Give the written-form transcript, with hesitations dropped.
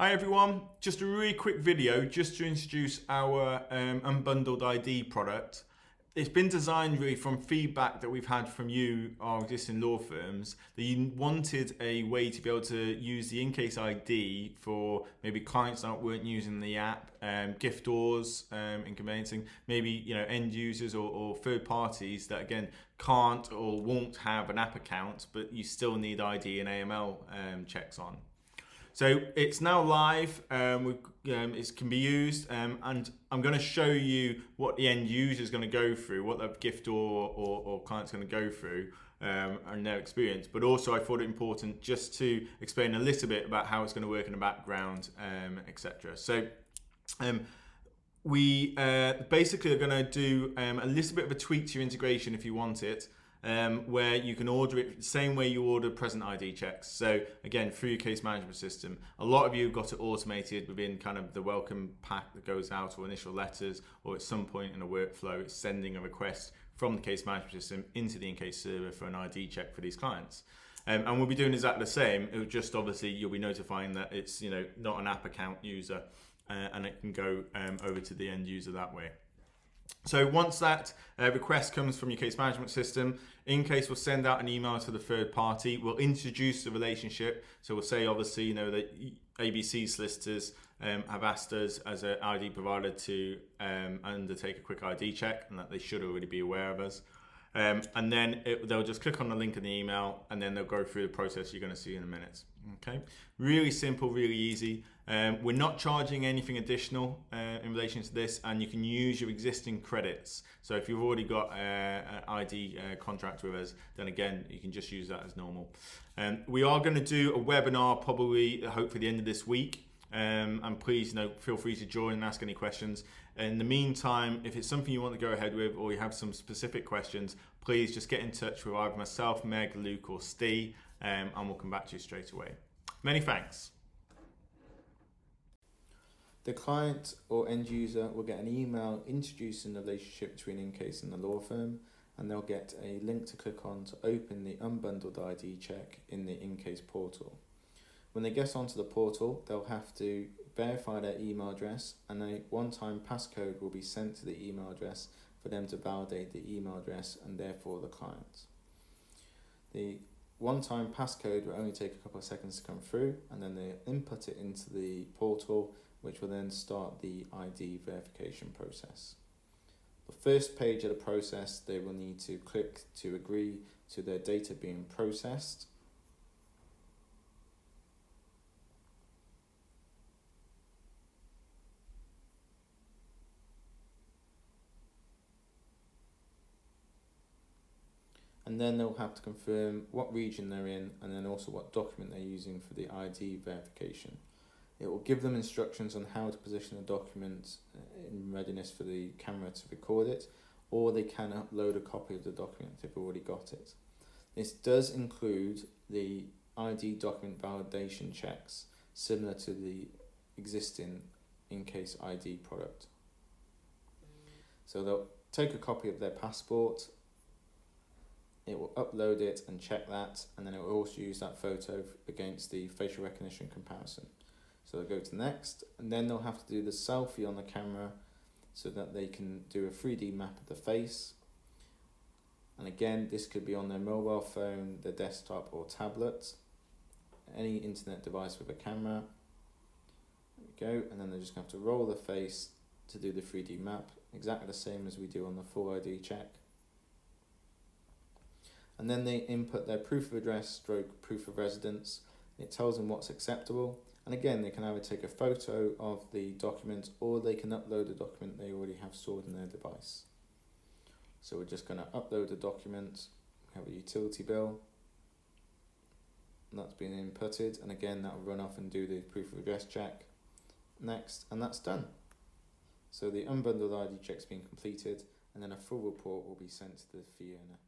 Hi everyone, just a really quick video just to introduce our Unbundled ID product. It's been designed really from feedback that we've had from you, our existing law firms, that you wanted a way to be able to use the inCase ID for maybe clients that weren't using the app, giftors in conveyancing, maybe end users or third parties that again can't or won't have an app account, but you still need ID and AML checks on. So it's now live, it can be used, and I'm going to show you what the end user is going to go through, what the gift or client's going to go through and their experience. But also I thought it important just to explain a little bit about how it's going to work in the background, etc. So we basically are going to do a little bit of a tweak to your integration if you want it. Where you can order it the same way you order present ID checks. So again, through your case management system, a lot of you have got it automated within kind of the welcome pack that goes out or initial letters, or at some point in a workflow, it's sending a request from the case management system into the inCase server for an ID check for these clients. And we'll be doing exactly the same. It will just obviously you'll be notifying that it's not an app account user, and it can go over to the end user that way. So once that request comes from your case management system, inCase will send out an email to the third party. We'll introduce the relationship. So we'll say, obviously, that ABC solicitors have asked us as an ID provider to undertake a quick ID check, and that they should already be aware of us. And then they'll just click on the link in the email, and then they'll go through the process you're going to see in a minute. Okay, really simple, really easy. We're not charging anything additional in relation to this, and you can use your existing credits. So if you've already got an ID contract with us, then again, you can just use that as normal. We are going to do a webinar probably, hopefully the end of this week. And please feel free to join and ask any questions. In the meantime, if it's something you want to go ahead with or you have some specific questions, please just get in touch with either myself, Meg, Luke or Steve, and we'll come back to you straight away. Many thanks. The client or end user will get an email introducing the relationship between inCase and the law firm, and they'll get a link to click on to open the Unbundled ID check in the inCase portal. When they get onto the portal, they'll have to verify their email address, and a one-time passcode will be sent to the email address for them to validate the email address and therefore the client. The one-time passcode will only take a couple of seconds to come through, and then they input it into the portal, which will then start the ID verification process. The first page of the process, they will need to click to agree to their data being processed. And then they'll have to confirm what region they're in, and then also what document they're using for the ID verification. It will give them instructions on how to position the document in readiness for the camera to record it, or they can upload a copy of the document if they've already got it. This does include the ID document validation checks, similar to the existing inCase ID product. So they'll take a copy of their passport, it will upload it and check that, and then it will also use that photo against the facial recognition comparison. So they'll go to next, and then they'll have to do the selfie on the camera so that they can do a 3D map of the face. And again, this could be on their mobile phone, their desktop or tablet, any internet device with a camera. There we go, and then they're just going to have to roll the face to do the 3D map, exactly the same as we do on the full ID check. And then they input their proof of address stroke proof of residence. It tells them what's acceptable. And again, they can either take a photo of the document or they can upload a document they already have stored in their device. So we're just going to upload a document. We have a utility bill. And that's been inputted. And again, that will run off and do the proof of address check. Next, and that's done. So the Unbundled ID check's been completed, and then a full report will be sent to the fee earner.